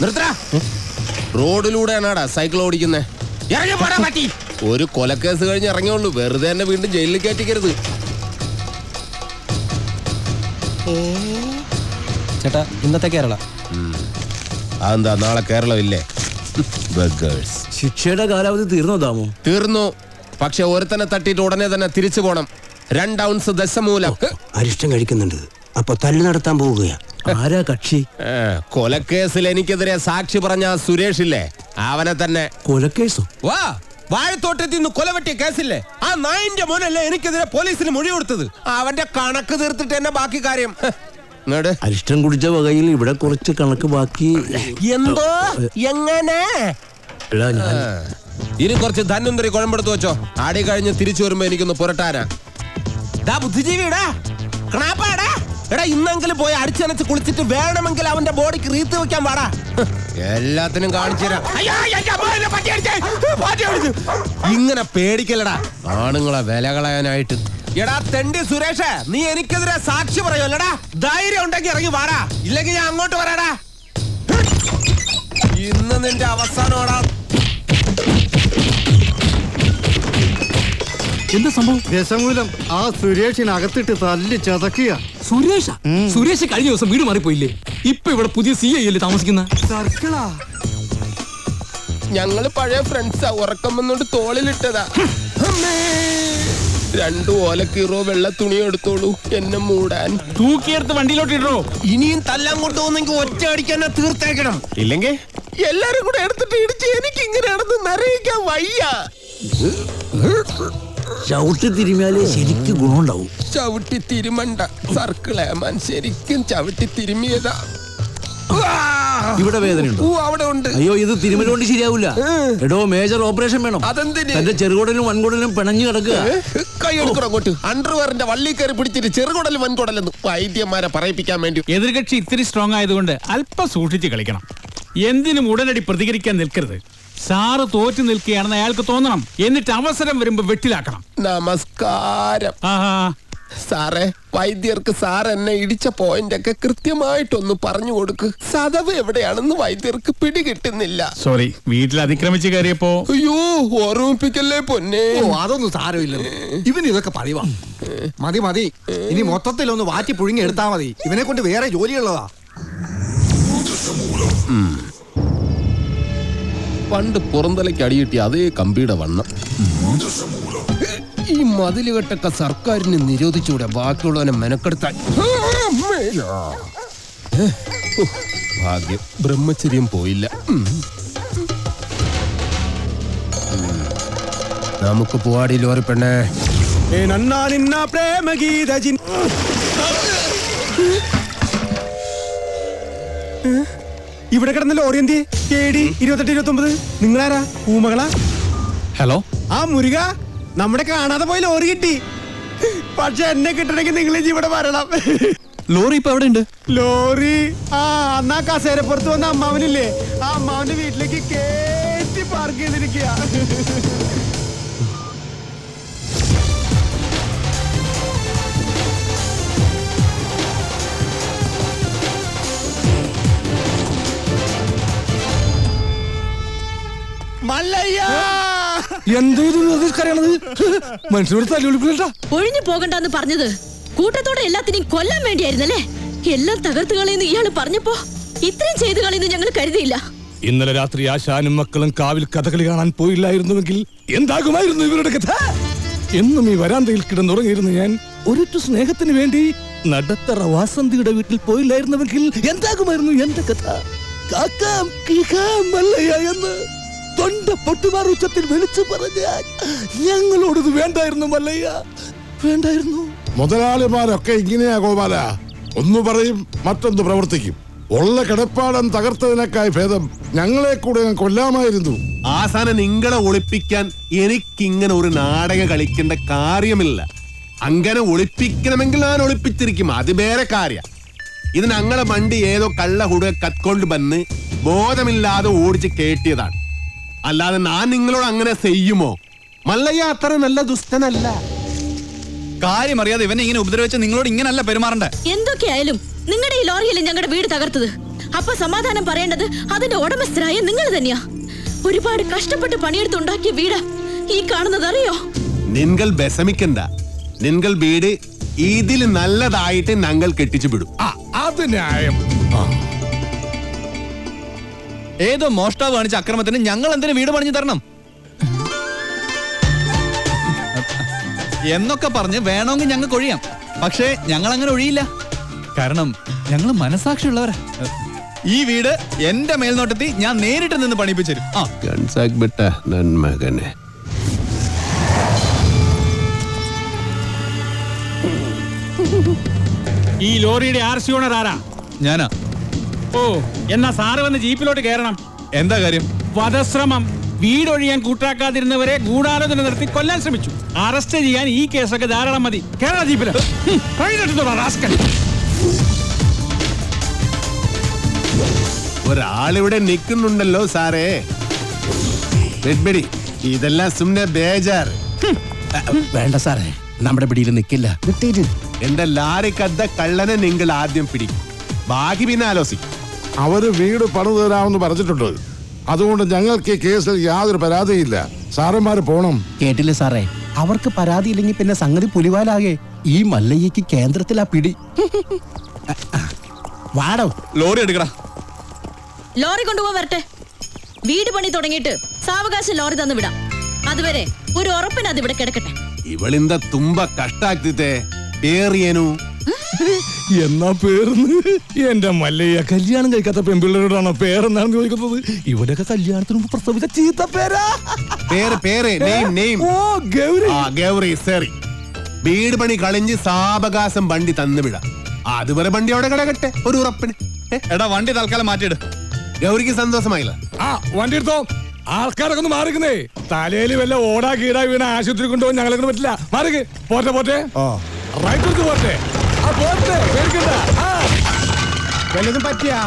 നിർത്തടാ. റോഡിലൂടെയാണാടാ സൈക്കിൾ ഓടിക്കുന്നേ. ഒരു കൊലക്കേസ് കഴിഞ്ഞ് ഇറങ്ങിയുള്ളൂ, വെറുതെ തന്നെ വീണ്ടും ജയിലിൽ കയറ്റിക്കരുത്. ചേട്ടാ ഇന്നത്തെ കേരള അതെന്താ നാളെ കേരളം ഇല്ലേ? ശിക്ഷയുടെ കാലാവധി തീർന്നോ ദാമു? തീർന്നു. പക്ഷെ ഒരുത്തനെ തട്ടിയിട്ട് ഉടനെ തന്നെ തിരിച്ചു പോണം. 2 ഔൺസ് ദശമൂലം അരിഷ്ടം കഴിക്കുന്നുണ്ട്. അപ്പൊ തല്ലു നടത്താൻ പോവുകയാ. ആരാ കക്ഷി? കൊലക്കേസിൽ എനിക്കെതിരെ സാക്ഷി പറഞ്ഞ സുരേഷ് ഇല്ലേ, അവനെ തന്നെ. കൊലക്കേസോ? വാ, വാഴത്തോട്ടത്തിൽ നിന്ന് കൊലവെട്ടിയ കേസില്ലേ, ആ നായിന്റെ മോനല്ലേ എനിക്കെതിരെ പോലീസിന് മൊഴി കൊടുത്തത്. അവന്റെ കണക്ക് തീർത്തിട്ട് തന്നെ ബാക്കി കാര്യം. അരിഷ്ടം കുടിച്ച വകയിൽ ഇവിടെ കുറച്ച് കണക്ക് ബാക്കി. എന്തോ എങ്ങനെ? ഇനി കുറച്ച് ധന്വന്തരി കുഴമ്പെടുത്ത് വെച്ചോ. ആടി കഴിഞ്ഞ് തിരിച്ചു വരുമ്പോ എനിക്കൊന്ന് പുരട്ടാനാ. ബുദ്ധിജീവിടാ കണാപ്പാടാ. എടാ ഇന്നെങ്കിലും പോയി അടിച്ചനച്ച് കുളിച്ചിട്ട് വേണമെങ്കിൽ അവന്റെ ബോഡിക്ക് റീത്ത് വെക്കാൻ പാടാ. എല്ലാത്തിനും കാണിച്ചു തരാം. ഇങ്ങനെ പേടിക്കലടാ ആണുങ്ങളെ വില കളയാനായിട്ട്. എടാ തെണ്ടി സുരേഷ്, നീ എനിക്കെതിരെ സാക്ഷി പറയുമല്ലടാ. ധൈര്യം ഉണ്ടെങ്കിൽ ഇറങ്ങി വാടാ, ഇല്ലെങ്കിൽ ഞാൻ അങ്ങോട്ട് വരാടാ. ഇന്ന് നിന്റെ അവസാനമാടാ. എന്താ സംഭവം? ദശമൂലം ആ സുരേഷിനകത്തിട്ട് തല്ലി ചതക്കുക. സുരേഷ് കഴിഞ്ഞ ദിവസം വീട് മാറിപ്പോയില്ലേ? ഇപ്പൊ ഇവിടെ പുതിയ CI അല്ലേ താമസിക്കുന്ന? സർക്കിളാ. ഞങ്ങള് പഴയ ഫ്രണ്ട്സാ. ഉറക്കം വന്നോണ്ട് തോളിലിട്ടതാ. 2 ഓലക്കീറോ വെള്ള തുണി എടുത്തോളൂ എന്നെ മൂടാൻ. തൂക്കിയെടുത്ത് വണ്ടിയിലോട്ട് ഇടോ. ഇനിയും തല്ലാൻ കൊണ്ടുപോകുന്നെങ്കിൽ ഒറ്റ അടിക്കാൻ തീർത്തേക്കണം. ഇല്ലെങ്കിൽ എല്ലാരും കൂടെ എടുത്തിട്ട് ഇടിച്ച് എനിക്ക് ഇങ്ങനെയാണെന്ന് നിറയിക്കാൻ വയ്യ. ചവിട്ടി തിരുമിയാലേ ശരിക്കും ഗുണമുണ്ടാവും. ചവിട്ടി തിരുമണ്ട സർക്കിളേമാൻ, ശരിക്കും ചവിട്ടി തിരുമിയതാ. ഇവിടെ വേദനയുണ്ടോ? അവിടെ ഉണ്ട്. അയ്യോ, ഇത് തിരുമലുകൊണ്ട് ശരിയാവില്ല. എടോ, മേജർ ഓപ്പറേഷൻ വേണം. അതെന്തിന്? എന്റെ ചെറുകുടലും വൻകുടലും പിണഞ്ഞു കിടക്കുക. കൈ എടുക്കണം അങ്ങോട്ട്. അണ്ടർവെയറിന്റെ വള്ളി കയറി പിടിച്ചിട്ട് ചെറുകുടലും വൻകുടലെന്ന് വൈദ്യന്മാരെ പറയിപ്പിക്കാൻ വേണ്ടി. എതിർകക്ഷി ഇത്തിരി സ്ട്രോങ് ആയതുകൊണ്ട് അല്പം സൂക്ഷിച്ച് കളിക്കണം. എന്തിനും ഉടനടി പ്രതികരിക്കാൻ നിൽക്കരുത്. സാറ് തോറ്റു നിൽക്കുകയാണെന്ന് അയാൾക്ക് തോന്നണം. എന്നിട്ട് അവസരം വരുമ്പോ വെട്ടിലാക്കണം. നമസ്കാരം സാറേ. വൈദ്യർക്ക് സാർ എന്നെ ഇടിച്ച പോയിന്റ് ഒക്കെ കൃത്യമായിട്ടൊന്ന് പറഞ്ഞു കൊടുക്ക്. സദവ് എവിടെയാണെന്ന് വൈദ്യർക്ക് പിടികിട്ടുന്നില്ല. സോറി, വീട്ടിൽ അതിക്രമിച്ച് കയറിയപ്പോ. അയ്യോ, ഓർമ്മിപ്പിക്കല്ലേ പൊന്നെ. അതൊന്നും സാരമില്ല. ഇവന് ഇതൊക്കെ പറയുവാ. മതി. ഇനി മൊത്തത്തിലൊന്ന് വാറ്റി പുഴുങ്ങി എടുത്താ മതി. ഇവനെ കൊണ്ട് വേറെ ജോലിയുള്ളതാ. പണ്ട് പുറന്തലയ്ക്ക് അടിയിട്ടി അതേ കമ്പിയുടെ വണ്ണം. ഈ മതിലുകെട്ടൊക്കെ സർക്കാരിന് നിരോധിച്ചൂടെ ബാക്കിയുള്ളവനെ മെനക്കെടുത്താൻ. ഭാഗ്യം, ബ്രഹ്മചര്യം പോയില്ല. നമുക്ക് പോവാടി ലോറി പെണ്ണേ. ഇവിടെ കിടന്ന ലോറി എന്തി? KD 2829. നിങ്ങളാരാ? ഊമകളാ? ഹലോ. ആ മുരുക, നമ്മുടെ കാണാതെ പോയി ലോറി കിട്ടി. പക്ഷെ എന്നെ കിട്ടണമെങ്കിൽ നിങ്ങൾ ഇവിടെ വരണം. ലോറി ഇപ്പൊ എവിടെ ഉണ്ട്? ലോറി അന്നാ കസേരപ്പുറത്ത് വന്ന അമ്മാവനില്ലേ, ആ അമ്മാവന്റെ വീട്ടിലേക്ക് കേറ്റി പാർക്ക് ചെയ്തിരിക്കുക. ഒഴിഞ്ഞു പോകണ്ടെന്ന് പറഞ്ഞത് കൂട്ടത്തോടെ എല്ലാത്തിനെയും കൊല്ലാൻ വേണ്ടിയായിരുന്നല്ലേ? എല്ലാം തകർത്ത് കളയുന്നു ഇയാള് പറഞ്ഞപ്പോ ഇത്രയും ചെയ്തു കളയുന്നു ഞങ്ങൾ കരുതിയില്ല. ഇന്നലെ രാത്രി ആശാനും മക്കളും കാവിൽ കഥകളി കാണാൻ പോയില്ലായിരുന്നുവെങ്കിൽ എന്താകുമായിരുന്നു ഇവരുടെ കഥ? എന്നും ഈ വരാന്തയിൽ കിടന്നുറങ്ങിയിരുന്നു ഞാൻ. ഒരിറ്റു സ്നേഹത്തിന് വേണ്ടി നടത്തറ വാസന്തിയുടെ വീട്ടിൽ പോയില്ലായിരുന്നുവെങ്കിൽ എന്താകുമായിരുന്നു എന്റെ കഥ? കാക്കാം മല്ലയ്യ എന്ന് തൊണ്ട പൊട്ടുമാർ ഉച്ചത്തിൽ വിളിച്ചു പറഞ്ഞാൽ ഞങ്ങളോടത് വേണ്ടായിരുന്നു മല്ലയ്യ, വേണ്ടായിരുന്നു. മുതലാളിമാരൊക്കെ ഇങ്ങനെയാ ഗോപാല. ഒന്ന് പറയും, മറ്റൊന്ന് പ്രവർത്തിക്കും. ഉള്ള കിടപ്പാടം തകർത്തതിനേക്കായി ഭേദം ഞങ്ങളെ കൂടെ കൊല്ലാമായിരുന്നു. ആസാനം നിങ്ങളെ ഒളിപ്പിക്കാൻ എനിക്കിങ്ങനെ ഒരു നാടകം കളിക്കേണ്ട കാര്യമില്ല. അങ്ങനെ ഒളിപ്പിക്കണമെങ്കിൽ ഞാൻ ഒളിപ്പിച്ചിരിക്കും, അത് വേറെ കാര്യം. ഇത് ഞങ്ങളെ വണ്ടി ഏതോ കള്ള ഹുട കത്കൊണ്ട് വന്ന് ബോധമില്ലാതെ ഓടിച്ച് കേട്ടിയതാണ്. അല്ലാതെ ഞാൻ നിങ്ങളോട് അങ്ങനെ ചെയ്യുമോ? മല്ലയ്യ അത്ര നല്ല ദുഷ്ടനല്ല. കാര്യം അറിയാതെ ഇവനെ ഇങ്ങനെ ഉപദ്രവിച്ച നിങ്ങളോട് ഇങ്ങനല്ല പെരുമാറണ്ടേ. എന്തൊക്കെയായാലും നിങ്ങളുടെ ഈ ലോറിയല്ലേ ഞങ്ങളുടെ വീട് തകർത്തത്. അപ്പൊ സമാധാനം പറയേണ്ടത് അതിന്റെ ഉടമസ്ഥരായ നിങ്ങൾ തന്നെയാ. ഒരുപാട് കഷ്ടപ്പെട്ട് പണിയെടുത്തുണ്ടാക്കിയ വീടാ ഈ കാണുന്നത്, അറിയോ? നിങ്ങൾ വിഷമിക്കണ്ട. നിങ്ങൾ വീട് ഇതിൽ നല്ലതായിട്ട് ഞങ്ങൾ കെട്ടിച്ചു വിടും. അത് ന്യായം. ഏതോ മോഷ്ടാവ് കാണിച്ച അക്രമത്തിന് ഞങ്ങൾ എന്തിനു വീട് പണിഞ്ഞു തരണം എന്നൊക്കെ പറഞ്ഞ് വേണമെങ്കിൽ ഞങ്ങൾക്ക് ഒഴിയാം. പക്ഷേ ഞങ്ങൾ അങ്ങനെ ഒഴിയില്ല. കാരണം ഞങ്ങൾ മനസാക്ഷിയുള്ളവരാ. ഈ വീട് എന്റെ മേൽനോട്ടത്തിൽ ഞാൻ നേരിട്ട് നിന്ന് പണിപ്പിച്ചു തരും. കൺസാക്ബെട്ട നന്മകനെ. ഈ ലോറിയുടെ RC ഓണർ ആരാ? ഞാനാ. ഓ, എന്നാ സാറ് വന്ന് ജീപ്പിലോട്ട് കയറണം. എന്താ കാര്യം? വധശ്രമം. വീടൊഴിയാൻ കൂട്ടാക്കാതിരുന്നവരെ ഗൂഢാലോചന നടത്തി കൊല്ലാൻ ശ്രമിച്ചു. അറസ്റ്റ് ചെയ്യാൻ ഈ കേസൊക്കെ ധാരാളം മതി. കേരള ജീപ്പില് റാസ്കൽ. ഒരാളിവിടെ നിൽക്കുന്നുണ്ടല്ലോ സാറേ. വെഡ്ബെടി, ഇതെല്ലാം സുമ്നെ ബേജാർ. വേണ്ട സാറേ, നമ്മുടെ പിടിയിൽ നിൽക്കില്ല. എന്റെ ലാറിക്കദ്ദ കള്ളനെ നിങ്ങൾ ആദ്യം പിടിക്കും, ബാക്കി പിന്നെ ആലോചിക്കും. അവര് വീട് പണിതു തരാമെന്ന് പറഞ്ഞിട്ടുണ്ട്. അതുകൊണ്ട് ഞങ്ങൾക്ക് ഈ കേസിൽ യാതൊരു പരാതിയില്ല. സാറന്മാര് പോണം. കേട്ടില്ലേ സാറേ, അവർക്ക് പരാതിയില്ലെങ്കിൽ പിന്നെ സംഗതി പുലിവാലാകെ. ഈ മല്ലയ്യക്ക് കേന്ദ്രത്തിലാ പിടി. വാടോ. ലോറി എടുക്കടാ. ലോറി കൊണ്ടുപോകാൻ വരട്ടെ. വീട് പണി തുടങ്ങിയിട്ട് സാവകാശം ലോറി തന്നു വിടാം. അതുവരെ ഒരു ഉറപ്പിന് അത് ഇവിടെ കിടക്കട്ടെ. ഇവളിന്ത തുമ്പ കഷ്ടാക്കിത്തെ പേറിയനു. എന്നാ പേർന്ന് എന്റെ മല്ലയ്യ കല്യാണം കഴിക്കാത്ത പെൺപിള്ളേരോടാണോ പേരെന്നാണ് ചോദിക്കുന്നത്? ഇവിടെയൊക്കെ കല്യാണത്തിന് മുമ്പ് പ്രസവിച്ച ചീത്ത പേരാ. പേര് നെയിം. ഓ, ഗൗരി. ഗൗരി സറി. വീട് പണി കളിഞ്ഞ് സാവകാശം വണ്ടി തന്നുവിടാം. അതുവരെ വണ്ടി അവിടെ കിടക്കട്ടെ ഒരു ഉറപ്പിന്. എടാ, വണ്ടി തൽക്കാലം മാറ്റിയിട്. ഗൗരിക്ക് സന്തോഷമായില്ല. വണ്ടി എടുത്തോ. ആൾക്കാരൊക്കെ ഒന്ന് മാറിക്കുന്നേ. തലയിൽ വല്ല ഓടാ കീടാ വീണ ആശുപത്രി കൊണ്ടുപോകാൻ ഞങ്ങളെ കൊണ്ട് പറ്റില്ല. മാറിക്ക്. പോട്ടെ റൈറ്റ് എടുത്ത് പോട്ടെ. വല്ലതും പറ്റിയാ?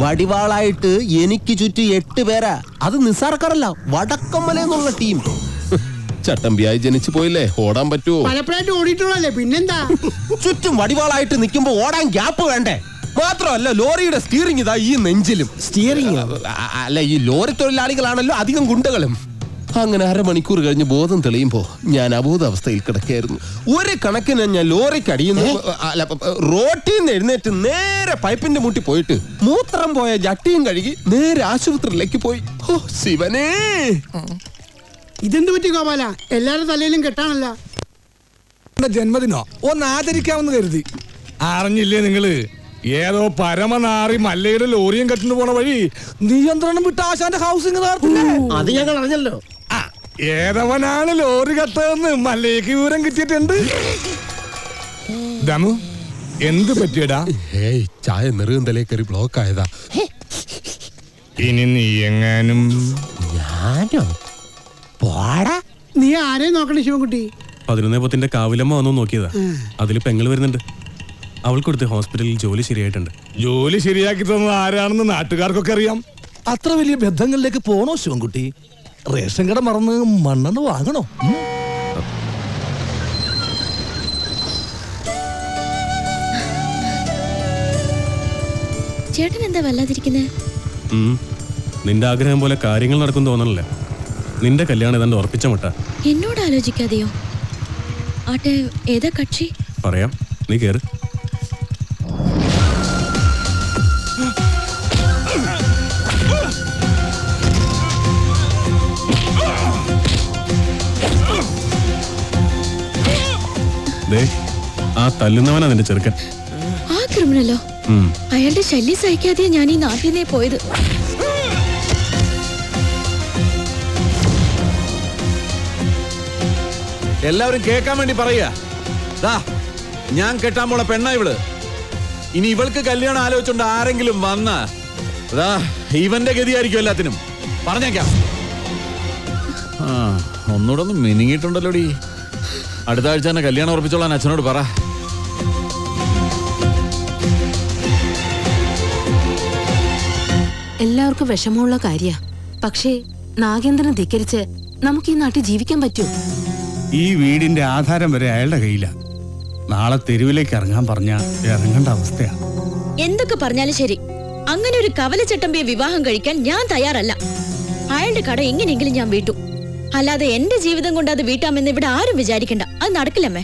വടിവാളായിട്ട് എനിക്ക് ചുറ്റും 8 പേരാ. അത് നിസ്സാർക്കാരല്ല, വടക്കമ്മല എന്നുള്ള ടീം. ചട്ടമ്പിയായി ജനിച്ചു പോയില്ലേ, ഓടാൻ പറ്റുമോ? പലപ്പോഴായിട്ട് ഓടിയിട്ടുള്ളല്ലേ, പിന്നെന്താ? ചുറ്റും വടിവാളായിട്ട് നിൽക്കുമ്പോ ഓടാൻ ഗ്യാപ്പ് വേണ്ടേ? മാത്രമല്ല, ലോറിയുടെ സ്റ്റിയറിംഗ് ഇതാ ഈ നെഞ്ചിലും. സ്റ്റിയറിംഗ് അല്ല, ഈ ലോറി തൊഴിലാളികളാണല്ലോ അധികം ഗുണ്ടകളും. അങ്ങനെ അരമണിക്കൂർ കഴിഞ്ഞ് ബോധം തെളിയുമ്പോ ഞാൻ അബോധാവസ്ഥയിൽ കിടക്കായിരുന്നു. ഒരു കണക്കിന് ഞാൻ ലോറിക്ക് അടിയുന്നു. റോട്ടിൽ നിന്ന് എഴുന്നേറ്റ് നേരെ പൈപ്പിന്റെ മുട്ടി പോയിട്ട് മൂത്രം പോയ ജട്ടിയും കഴുകി നേരെ ആശുപത്രിയിലേക്ക് പോയി. ഓ ശിവനേ, ഇതെന്ത് പറ്റി ഗോപാല? എല്ലാരുടെ തലയിലും കെട്ടാണല്ല. ജന്മദിനോ ഒന്ന് ആചരിക്കാമെന്ന് കരുതി. അറിഞ്ഞില്ലേ നിങ്ങള്? ഏതോ പരമനാറി മല്ലയുടെ ലോറിയും കെട്ടിന് പോണ വഴി നിയന്ത്രണം വിട്ട ആശാന്റെ ഹൗസിംഗ് അത് ഞങ്ങൾ അറിഞ്ഞല്ലോ. ഏതവനാണ് ലോറി കത്തതെന്ന് മല്ലയ്ക്ക് വിവരം കിട്ടിയിട്ടുണ്ട്. ദമു, എന്ത് പറ്റിയടാ? ഏയ്, ചായ നെറുകന്തലേ കയറി ബ്ലോക്ക് ആയതാ. ഇനി നീ എങ്ങാനും. ഞാനോ? പോടാ. നീ ആരെയും നോക്കണേ ശിവൻകുട്ടി? 11 കാവിലമ്മ വന്നു നോക്കിയതാ. അതിൽ പെങ്ങൾ വരുന്നുണ്ട്. അവൾക്കൊടുത്ത് ഹോസ്പിറ്റലിൽ ജോലി ശരിയായിട്ടുണ്ട്. ജോലി ശരിയാക്കി തന്നത് ആരാണെന്ന് നാട്ടുകാർക്കൊക്കെ അറിയാം. അത്ര വലിയ ബന്ധങ്ങളിലേക്ക് പോണോ ശിവൻകുട്ടി? റേഷൻ കട മറന്ന് മണ്ണെന്ന് വാങ്ങണോ? ചേട്ടൻ എന്താ വല്ലാതിരിക്കുന്നേ? നിന്റെ ആഗ്രഹം പോലെ കാര്യങ്ങൾ നടക്കും തോന്നണല്ലേ? നിന്റെ കല്യാണം ഏതാണ്ട് ഉറപ്പിച്ച മുട്ട. എന്നോട് ആലോചിക്കാതെയോ? ആട്ടെ, ഏതാ കക്ഷി? പറയാം, നീ കേറ്. ആ തല്ലുന്നവനാ നിന്റെ ചെറുക്കൻ. ആ ക്രിമിനലോ? അയാളുടെ ശല്യം സഹിക്കാതെ ഞാൻ ഈ നാട്ടിൽ നിന്നേ പോയത്. എല്ലാവരും കേൾക്കാൻ വേണ്ടി പറയാ. ഞാൻ കെട്ടാൻ പോണ പെണ്ണ ഇവള്. ഇനി ഇവൾക്ക് കല്യാണം ആലോചിച്ചോണ്ട് ആരെങ്കിലും വന്ന ഇവന്റെ ഗതിയായിരിക്കും എല്ലാത്തിനും. പറഞ്ഞേക്കാം. ഒന്നുകൂടെ ഒന്ന് മിനിങ്ങിട്ടുണ്ടല്ലോടി. അടുത്ത ആഴ്ച തന്നെ കല്യാണം ഉറപ്പിച്ചോളാൻ അച്ഛനോട് പറ. എല്ലാവർക്കും വിഷമമുള്ള കാര്യ. പക്ഷേ നാഗേന്ദ്രനെ ധിക്കരിച്ച് നമുക്ക് ഈ നാട്ടിൽ ജീവിക്കാൻ പറ്റൂ? ഈ വീടിന്റെ ആധാരം വരെ അയാളുടെ കയ്യില. നാളെ തെരുവിലേക്ക് ഇറങ്ങാൻ പറഞ്ഞ ഇറങ്ങേണ്ട അവസ്ഥയാ. എന്തൊക്കെ പറഞ്ഞാലും ശരി, അങ്ങനെ ഒരു കവലച്ചട്ടമ്പിയെ വിവാഹം കഴിക്കാൻ ഞാൻ തയ്യാറല്ല. അയാളുടെ കട എങ്ങനെയെങ്കിലും ഞാൻ വീട്ടു. അല്ലാതെ എന്റെ ജീവിതം കൊണ്ട് അത് വീട്ടാമെന്ന് ഇവിടെ ആരും വിചാരിക്കണ്ട. അത് നടക്കില്ലമ്മേ.